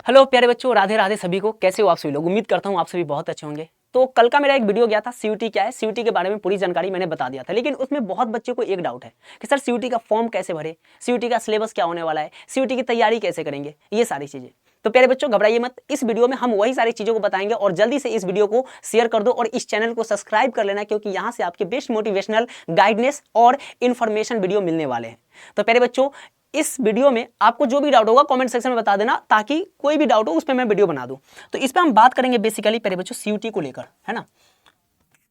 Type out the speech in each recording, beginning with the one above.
Hello प्यारे बच्चों, राधे राधे सभी को। कैसे हो आप सभी लोग? उम्मीद करता हूँ आप सभी बहुत अच्छे होंगे। तो कल का मेरा एक वीडियो गया था, सीयूटी क्या है, सीयूटी के बारे में पूरी जानकारी मैंने बता दिया था। लेकिन उसमें बहुत बच्चे को एक डाउट है कि सर सीयूटी का फॉर्म कैसे भरे, सीयूटी का सिलेबस क्या होने वाला है, सीयूटी की तैयारी कैसे करेंगे, ये सारी चीजें। तो प्यारे बच्चों घबराइए मत, इस वीडियो में हम वही सारी चीजों को बताएंगे। और जल्दी से इस वीडियो को शेयर कर दो और इस चैनल को सब्सक्राइब कर लेना, क्योंकि यहाँ से आपके बेस्ट मोटिवेशनल गाइडेंस और इन्फॉर्मेशन वीडियो मिलने वाले हैं। तो प्यारे बच्चों, इस वीडियो में आपको जो भी डाउट होगा कमेंट सेक्शन में बता देना, ताकि कोई भी डाउट हो उस पर मैं वीडियो बना दूं। तो इस पर हम बात करेंगे बेसिकली प्यारे बच्चों सीयूटी को लेकर, है ना।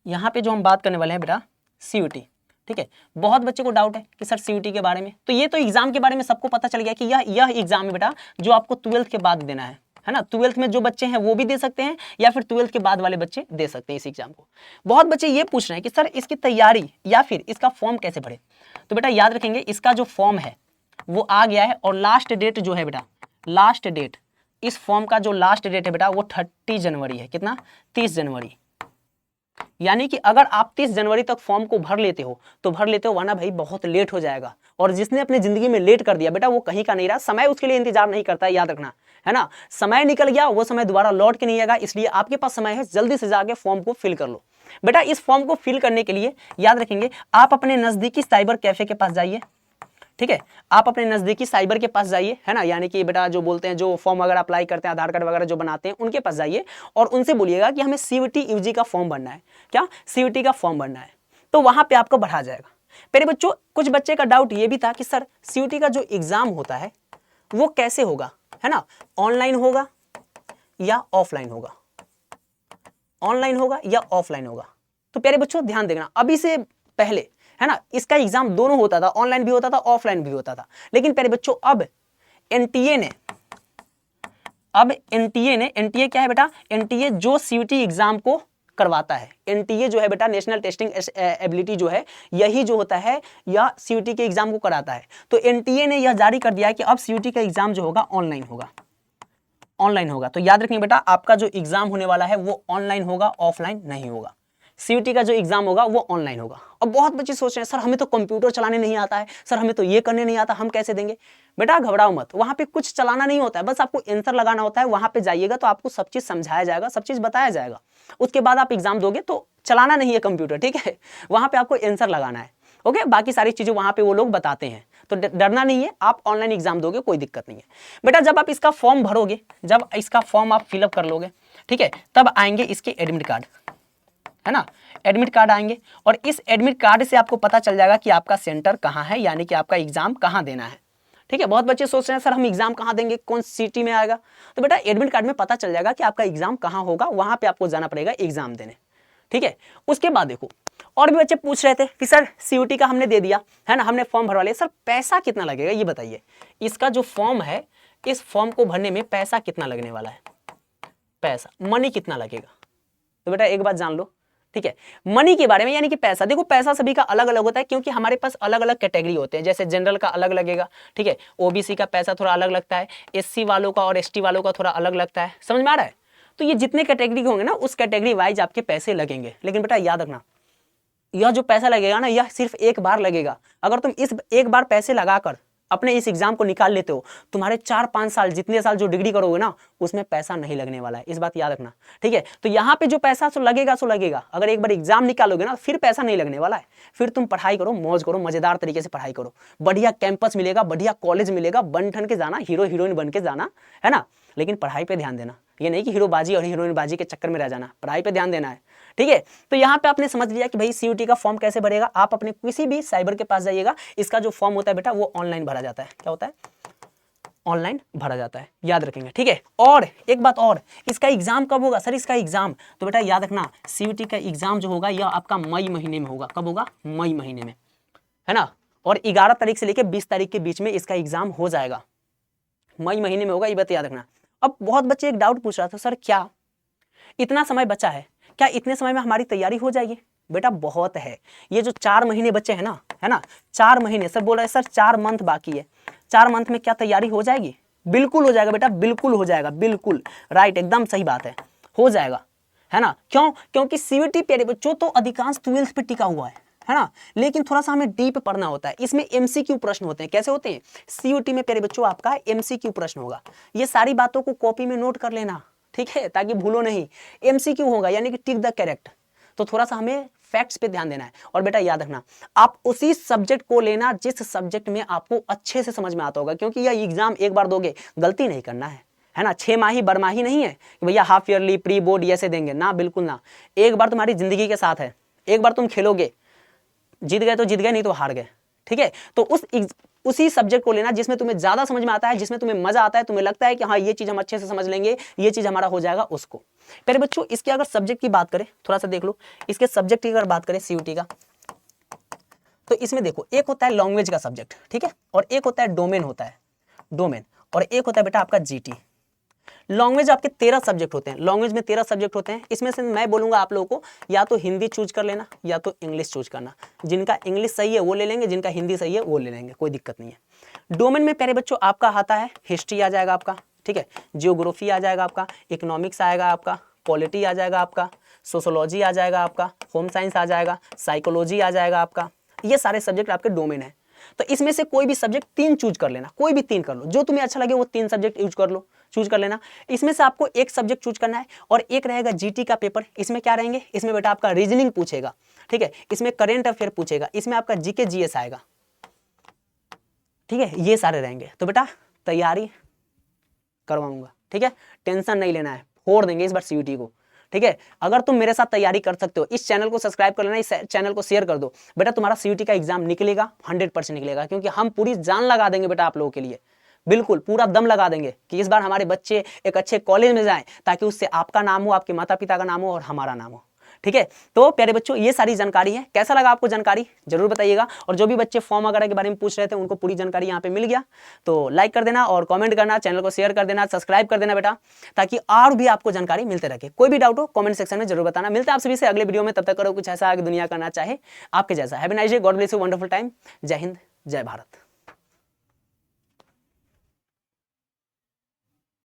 यहाँ पे जो हम बात करने वाले हैं बेटा सीयूटी, ठीक है। बहुत बच्चे को डाउट है कि सर सीयूटी के बारे में, तो ये तो एग्जाम के बारे में सबको पता चल गया कि यह एग्जाम है बेटा जो आपको 12th के बाद देना है ना। 12th में जो बच्चे हैं वो भी दे सकते हैं, या फिर 12th के बाद वाले बच्चे दे सकते हैं इस एग्जाम को। बहुत बच्चे ये पूछ रहे हैं कि सर इसकी तैयारी या फिर इसका फॉर्म कैसे भरे। तो बेटा याद रखेंगे, इसका जो फॉर्म है वो आ गया है, और लास्ट डेट जो है बेटा, लास्ट डेट इस फॉर्म का जो लास्ट डेट है बेटा वो 30 जनवरी है। कितना? 30 जनवरी। यानी कि अगर आप 30 जनवरी तक फॉर्म को भर लेते हो तो भर लेते हो, वरना भाई बहुत लेट हो जाएगा। और जिसने अपनी जिंदगी में लेट कर दिया बेटा वो कहीं का नहीं रहा, समय उसके लिए इंतजार नहीं करता है, याद रखना, है ना। समय निकल गया, वो समय दोबारा लौट के नहीं आएगा, इसलिए आपके पास समय है, जल्दी से जाके फॉर्म को फिल कर लो। बेटा इस फॉर्म को फिल करने के लिए याद रखेंगे, आप अपने नजदीकी साइबर कैफे के पास जाइए, ठीक है। आप अपने नजदीकी साइबर के पास जाइए, है ना। यानी कि बेटा जो बोलते हैं, जो फॉर्म वगैरह अप्लाई करते हैं, आधार कार्ड वगैरह जो बनाते हैं, उनके पास जाइए और उनसे बोलिएगा कि हमें सीयूटी यूजी का फॉर्म भरना है। क्या? सीयूटी का फॉर्म भरना है। तो वहां पे आपको बढ़ा जाएगा। मेरे बच्चों, कुछ बच्चे का डाउट ये भी था कि सर सीयूटी का जो एग्जाम होता है वो कैसे होगा, है ना। ऑनलाइन होगा या ऑफलाइन होगा, ऑनलाइन होगा या ऑफलाइन होगा। तो प्यारे बच्चों ध्यान देना, अभी से पहले, है ना, इसका एग्जाम दोनों होता था, ऑनलाइन भी होता था, ऑफलाइन भी होता था। लेकिन प्यारे बच्चों अब एनटीए ने एनटीए क्या है बेटा? एनटीए जो सीयूटी एग्जाम को करवाता है, एनटीए जो है बेटा, नेशनल टेस्टिंग एबिलिटी जो है, यही जो होता है या सीयूटी के एग्जाम को कराता है। तो एनटीए ने यह जारी कर दिया है कि अब सीयूटी का एग्जाम जो होगा ऑनलाइन होगा, ऑनलाइन होगा। तो याद रखिए बेटा, आपका जो एग्जाम होने वाला है वो ऑनलाइन होगा, ऑफलाइन नहीं होगा। सीयूटी का जो एग्जाम होगा वो ऑनलाइन होगा। अब बहुत बच्चे सोच रहे हैं सर हमें तो कंप्यूटर चलाने नहीं आता है, सर हमें तो ये करने नहीं आता, हम कैसे देंगे। बेटा घबराओ मत, वहां पे कुछ चलाना नहीं होता है, बस आपको आंसर लगाना होता है। वहां पे जाइएगा तो आपको सब चीज समझाया जाएगा, सब चीज बताया जाएगा। उसके बाद आप एग्जाम दोगे, तो चलाना नहीं है कंप्यूटर, ठीक है। वहां पे आपको आंसर लगाना है, ओके। बाकी सारी चीजें वहां पे वो लोग बताते हैं, तो डरना नहीं है। आप ऑनलाइन एग्जाम दोगे, कोई दिक्कत नहीं है। बेटा जब आप इसका फॉर्म भरोगे, जब इसका फॉर्म आप फिलअप कर लोगे, ठीक है, तब आएंगे इसके एडमिट कार्ड, है ना। एडमिट कार्ड आएंगे और इस एडमिट कार्ड से आपको पता चल जाएगा कि आपका सेंटर कहाँ है, यानी कि आपका एग्जाम कहाँ देना है, ठीक है। बहुत बच्चे सोच रहे हैं सर हम एग्जाम कहाँ देंगे, कौन सिटी में आएगा। तो बेटा एडमिट कार्ड में पता चल जाएगा कि आपका एग्जाम कहाँ होगा, वहां पे आपको जाना पड़ेगा एग्जाम देने, ठीक है। उसके बाद देखो, और भी बच्चे पूछ रहे थे कि सर सीयूटी का हमने दे दिया, है ना, हमने फॉर्म भरवा लिया, सर पैसा कितना लगेगा ये बताइए। इसका जो फॉर्म है, इस फॉर्म को भरने में पैसा कितना लगने वाला है, पैसा मनी कितना लगेगा। तो बेटा एक बात जान लो, ठीक है, मनी के बारे में, यानी कि पैसा। देखो पैसा सभी का अलग अलग होता है, क्योंकि हमारे पास अलग अलग कैटेगरी होते हैं। जैसे जनरल का अलग लगेगा, ठीक है, ओबीसी का पैसा थोड़ा अलग लगता है, एससी वालों का और एसटी वालों का थोड़ा अलग लगता है। समझ में आ रहा है? तो ये जितने कैटेगरी के होंगे ना, उस कैटेगरी वाइज आपके पैसे लगेंगे। लेकिन बेटा याद रखना, यह जो पैसा लगेगा ना, यह सिर्फ एक बार लगेगा। अगर तुम इस एक बार पैसे लगाकर अपने इस एग्जाम को निकाल लेते हो, तुम्हारे 4-5 साल, जितने साल जो डिग्री करोगे ना, उसमें पैसा नहीं लगने वाला है। इस बात याद रखना, ठीक है। तो यहाँ पे जो पैसा सो लगेगा, अगर एक बार एग्जाम निकालोगे ना, फिर पैसा नहीं लगने वाला है। फिर तुम पढ़ाई करो, मौज करो, मजेदार तरीके से पढ़ाई करो, बढ़िया कैंपस मिलेगा, बढ़िया कॉलेज मिलेगा, बन ठन के जाना, हीरो हीरोइन बन के जाना, है ना। लेकिन पढ़ाई पे ध्यान देना, ये नहीं कि हीरोबाजी और हीरोइन बाजी के चक्कर में रह जाना, पढ़ाई पे ध्यान देना है, ठीक है। तो यहाँ पे आपने समझ लिया कि भाई सीयूटी का फॉर्म कैसे भरेगा। आप अपने किसी भी साइबर के पास जाइएगा, इसका जो फॉर्म होता है बेटा वो ऑनलाइन भरा जाता है। क्या होता है? ऑनलाइन भरा जाता है, याद रखेंगे, ठीक है। और एक बात और, इसका एग्जाम कब होगा सर, इसका एग्जाम, तो बेटा याद रखना, सीयूटी का एग्जाम जो होगा यह आपका मई महीने में होगा। कब होगा? मई महीने में, है ना। और 11 तारीख से लेकर 20 तारीख के बीच में इसका एग्जाम हो जाएगा, मई महीने में होगा, ये बात याद रखना। अब बहुत बच्चे एक डाउट पूछ रहा था, सर क्या इतना समय बचा है, क्या इतने समय में हमारी तैयारी हो जाएगी। बेटा बहुत है, ये जो 4 महीने बचे हैं ना, है ना, 4 महीने, सर बोल रहे सर 4 मंथ बाकी है, 4 मंथ में क्या तैयारी हो जाएगी? बिल्कुल हो जाएगा बेटा, बिल्कुल हो जाएगा, बिल्कुल राइट, एकदम सही बात है, हो जाएगा, है ना। क्यों? क्योंकि सीयूटी प्यारे बच्चों तो अधिकांश 12th पे टिका हुआ है ना। लेकिन थोड़ा सा हमें डीप पढ़ना होता है, इसमें एमसीक्यू प्रश्न होते हैं। कैसे होते हैं? सीयूटी में प्यारे बच्चों आपका एमसीक्यू प्रश्न होगा। ये सारी बातों को कॉपी में नोट कर लेना, ठीक है, ताकि भूलो नहीं। एमसीक्यू होगा यानी कि टिक द करेक्ट। तो थोड़ा सा हमें फैक्ट्स पे ध्यान देना है। और बेटा याद रखना, आप उसी सब्जेक्ट को लेना जिस सब्जेक्ट में आपको अच्छे से समझ में आता होगा, क्योंकि यह एग्जाम एक बार दोगे, गलती नहीं करना है ना। 6 माही बरमाही नहीं है कि भैया हाफ ईयरली प्री बोर्ड ऐसे देंगे ना, बिल्कुल ना। एक बार तुम्हारी जिंदगी के साथ है, एक बार तुम खेलोगे, जीत गए तो जीत गए, नहीं तो हार गए, ठीक है। तो उसी सब्जेक्ट को लेना जिसमें तुम्हें ज्यादा समझ में आता है, जिसमें तुम्हें मजा आता है, तुम्हें लगता है कि हाँ ये चीज हम अच्छे से समझ लेंगे, ये चीज हमारा हो जाएगा, उसको। पहले बच्चों इसके अगर सब्जेक्ट की बात करें, थोड़ा सा देख लो, इसके सब्जेक्ट की अगर बात करें सीयूटी का, तो इसमें देखो एक होता है लैंग्वेज का सब्जेक्ट, ठीक है, और एक होता है डोमेन होता है, डोमेन, और एक होता है बेटा आपका जीटी। लैंग्वेज आपके 13 सब्जेक्ट होते हैं, लैंग्वेज में 13 सब्जेक्ट होते हैं। इसमें से मैं बोलूंगा आप लोगों को या तो हिंदी चूज कर लेना या तो इंग्लिश चूज करना। जिनका इंग्लिश सही है वो ले लेंगे, जिनका हिंदी सही है वो ले लेंगे, कोई दिक्कत नहीं है। डोमेन में प्यारे बच्चों आपका आता है हिस्ट्री आ जाएगा आपका, ठीक है, जियोग्राफी आ जाएगा आपका, इकोनॉमिक्स आएगा आपका, पॉलिटी आ जाएगा आपका, सोशोलॉजी आ जाएगा आपका, होम साइंस आ जाएगा, साइकोलॉजी आ जाएगा आपका। ये सारे सब्जेक्ट आपके डोमेन है। तो इसमें से कोई भी सब्जेक्ट 3 चूज कर लेना, कोई भी 3 कर लो, जो तुम्हें अच्छा लगे वो 3 सब्जेक्ट चूज कर लेना। इसमें से आपको एक सब्जेक्ट चूज करना है और एक रहेगा जीटी का पेपर। इसमें क्या रहेंगे? इसमें बेटा आपका रीजनिंग पूछेगा, ठीक है, इसमें करेंट अफेयर पूछेगा, इसमें आपका जीके जीएस आएगा, ठीक है, ये सारे रहेंगे। तो बेटा तैयारी करवाऊंगा, ठीक है, टेंशन नहीं लेना है, फोड़ देंगे इस बार सीयूटी को, ठीक है। अगर तुम मेरे साथ तैयारी कर सकते हो, इस चैनल को सब्सक्राइब कर लेना, इस चैनल को शेयर कर दो, बेटा तुम्हारा सीयूटी का एग्जाम निकलेगा, 100% निकलेगा, क्योंकि हम पूरी जान लगा देंगे बेटा आप लोगों के लिए, बिल्कुल पूरा दम लगा देंगे कि इस बार हमारे बच्चे एक अच्छे कॉलेज में जाएं, ताकि उससे आपका नाम हो, आपके माता पिता का नाम हो और हमारा नाम हो, ठीक है। तो प्यारे बच्चों ये सारी जानकारी है, कैसा लगा आपको जानकारी जरूर बताइएगा। और जो भी बच्चे फॉर्म वगैरह के बारे में पूछ रहे थे उनको पूरी जानकारी यहाँ पे मिल गया, तो लाइक कर देना और कमेंट करना, चैनल को शेयर कर देना, सब्सक्राइब कर देना बेटा, ताकि और भी आपको जानकारी मिलते रहे। कोई भी डाउट हो कमेंट सेक्शन में जरूर बताना। मिलते हैं आप सभी से अगले वीडियो में, तब तक करो कुछ ऐसा आगे दुनिया करना चाहे आपके जैसा। Have a nice day, God bless you, wonderful time. जय हिंद, जय भारत।